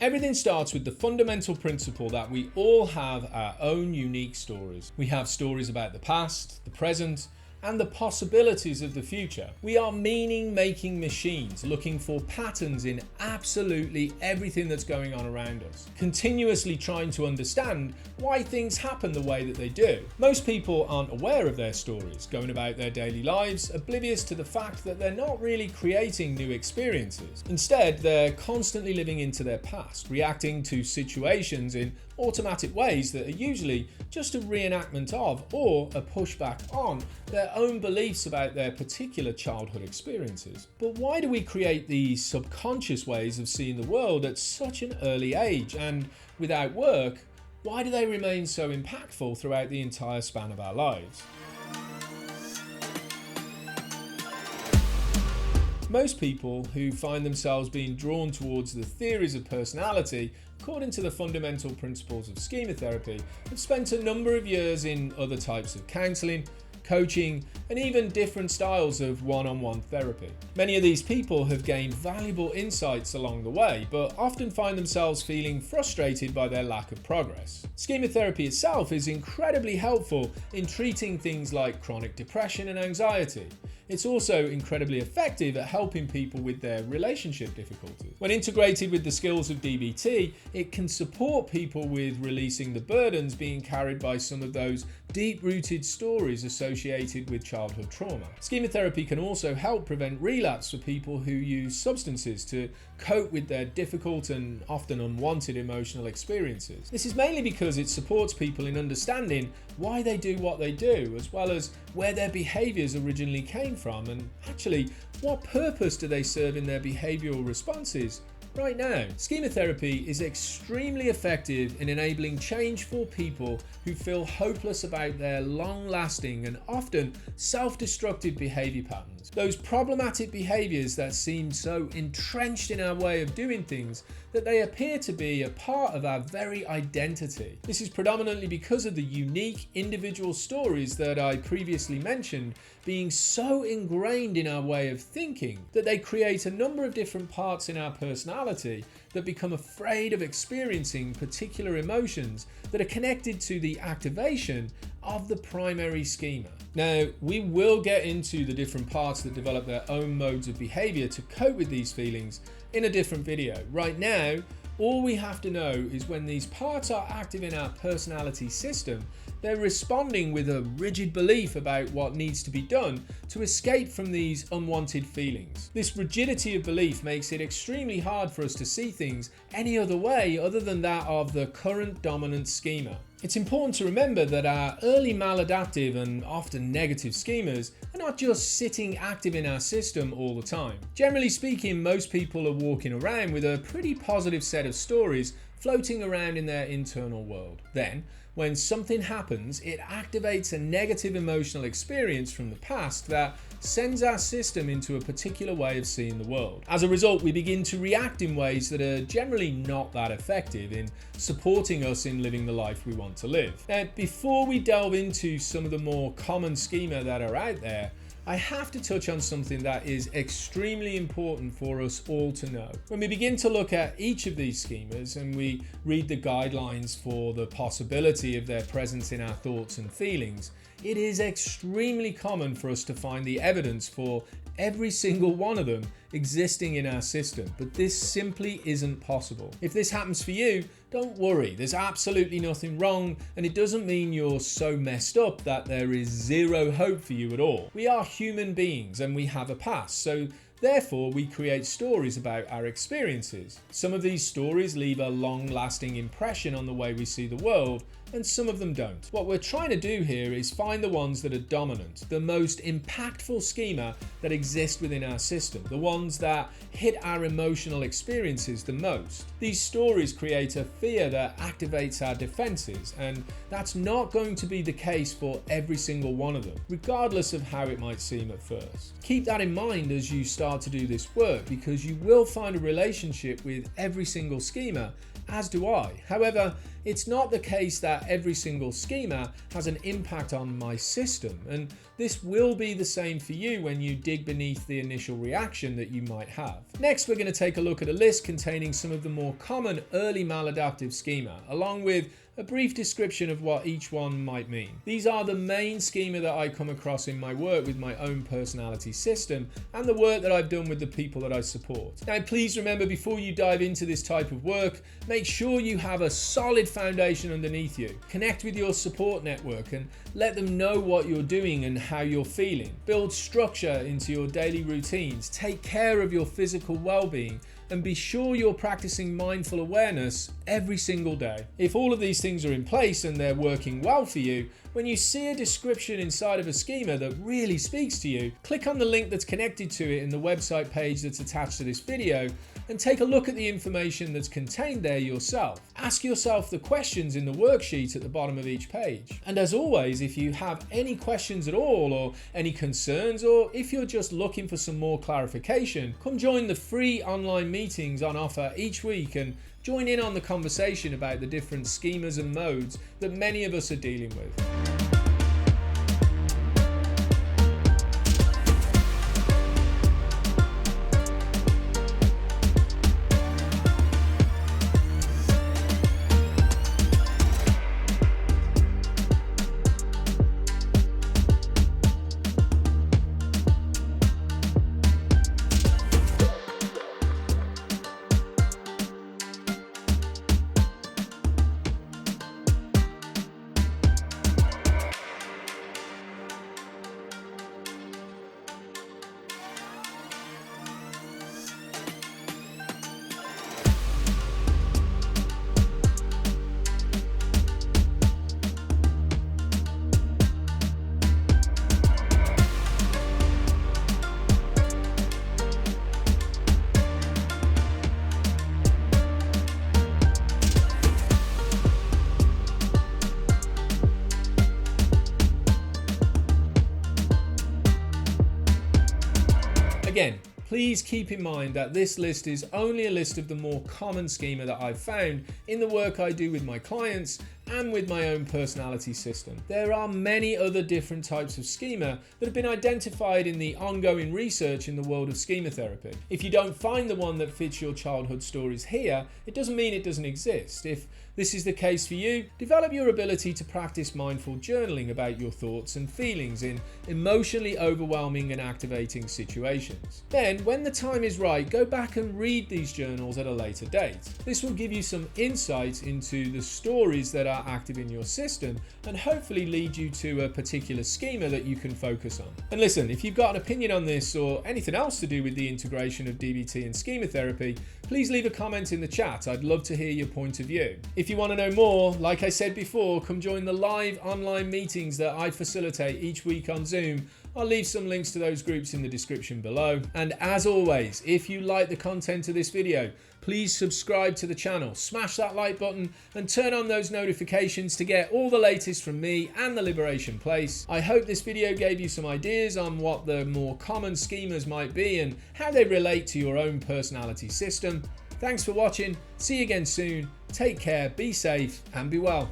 Everything starts with the fundamental principle that we all have our own unique stories. We have stories about the past, the present, and the possibilities of the future. We are meaning-making machines looking for patterns in absolutely everything that's going on around us, continuously trying to understand why things happen the way that they do. Most people aren't aware of their stories, going about their daily lives, oblivious to the fact that they're not really creating new experiences. Instead, they're constantly living into their past, reacting to situations in automatic ways that are usually just a reenactment of or a pushback on their own beliefs about their particular childhood experiences. But why do we create these subconscious ways of seeing the world at such an early age? And without work, why do they remain so impactful throughout the entire span of our lives? Most people who find themselves being drawn towards the theories of personality, according to the fundamental principles of schema therapy, have spent a number of years in other types of counselling, coaching, and even different styles of one-on-one therapy. Many of these people have gained valuable insights along the way, but often find themselves feeling frustrated by their lack of progress. Schema therapy itself is incredibly helpful in treating things like chronic depression and anxiety. It's also incredibly effective at helping people with their relationship difficulties. When integrated with the skills of DBT, it can support people with releasing the burdens being carried by some of those deep-rooted stories associated with childhood trauma. Schema therapy can also help prevent relapse for people who use substances to cope with their difficult and often unwanted emotional experiences. This is mainly because it supports people in understanding why they do what they do, as well as where their behaviours originally came from, and actually what purpose do they serve in their behavioural responses right now. Schema therapy is extremely effective in enabling change for people who feel hopeless about their long-lasting and often self-destructive behaviour patterns. Those problematic behaviours that seem so entrenched in our way of doing things that they appear to be a part of our very identity. This is predominantly because of the unique individual stories that I previously mentioned being so ingrained in our way of thinking that they create a number of different parts in our personality that become afraid of experiencing particular emotions that are connected to the activation of the primary schema. Now, we will get into the different parts that develop their own modes of behavior to cope with these feelings in a different video. Right now, all we have to know is when these parts are active in our personality system, they're responding with a rigid belief about what needs to be done to escape from these unwanted feelings. This rigidity of belief makes it extremely hard for us to see things any other way other than that of the current dominant schema. It's important to remember that our early maladaptive and often negative schemas are not just sitting active in our system all the time. Generally speaking, most people are walking around with a pretty positive set of stories floating around in their internal world. Then, when something happens, it activates a negative emotional experience from the past that sends our system into a particular way of seeing the world. As a result, we begin to react in ways that are generally not that effective in supporting us in living the life we want to live. Now, before we delve into some of the more common schema that are out there, I have to touch on something that is extremely important for us all to know. When we begin to look at each of these schemas and we read the guidelines for the possibility of their presence in our thoughts and feelings, it is extremely common for us to find the evidence for every single one of them existing in our system, but this simply isn't possible. If this happens for you, don't worry, there's absolutely nothing wrong, and it doesn't mean you're so messed up that there is zero hope for you at all. We are human beings and we have a past, so therefore we create stories about our experiences. Some of these stories leave a long-lasting impression on the way we see the world, and some of them don't. What we're trying to do here is find the ones that are dominant, the most impactful schema that exist within our system, the ones that hit our emotional experiences the most. These stories create a fear that activates our defenses, and that's not going to be the case for every single one of them, regardless of how it might seem at first. Keep that in mind as you start to do this work, because you will find a relationship with every single schema as do I. However, it's not the case that every single schema has an impact on my system, and this will be the same for you when you dig beneath the initial reaction that you might have. Next, we're going to take a look at a list containing some of the more common early maladaptive schema, along with a brief description of what each one might mean. These are the main schema that I come across in my work with my own personality system and the work that I've done with the people that I support. Now, please remember, before you dive into this type of work, make sure you have a solid foundation underneath you. Connect with your support network and let them know what you're doing and how you're feeling. Build structure into your daily routines. Take care of your physical well-being, and be sure you're practicing mindful awareness every single day. If all of these things are in place and they're working well for you, when you see a description inside of a schema that really speaks to you, click on the link that's connected to it in the website page that's attached to this video and take a look at the information that's contained there yourself. Ask yourself the questions in the worksheet at the bottom of each page. And as always, if you have any questions at all, or any concerns, or if you're just looking for some more clarification, come join the free online meetings on offer each week and join in on the conversation about the different schemas and modes that many of us are dealing with. Again, please keep in mind that this list is only a list of the more common schema that I've found in the work I do with my clients and with my own personality system. There are many other different types of schema that have been identified in the ongoing research in the world of schema therapy. If you don't find the one that fits your childhood stories here, it doesn't mean it doesn't exist. If this is the case for you, develop your ability to practice mindful journaling about your thoughts and feelings in emotionally overwhelming and activating situations. Then, when the time is right, go back and read these journals at a later date. This will give you some insight into the stories that are active in your system and hopefully lead you to a particular schema that you can focus on. And listen, if you've got an opinion on this or anything else to do with the integration of DBT and schema therapy, please leave a comment in the chat. I'd love to hear your point of view. If you want to know more, like I said before, come join the live online meetings that I facilitate each week on Zoom. I'll leave some links to those groups in the description below. And as always, if you like the content of this video, please subscribe to the channel, smash that like button and turn on those notifications to get all the latest from me and the Liberation Place. I hope this video gave you some ideas on what the more common schemas might be and how they relate to your own personality system. Thanks for watching, see you again soon, take care, be safe and be well.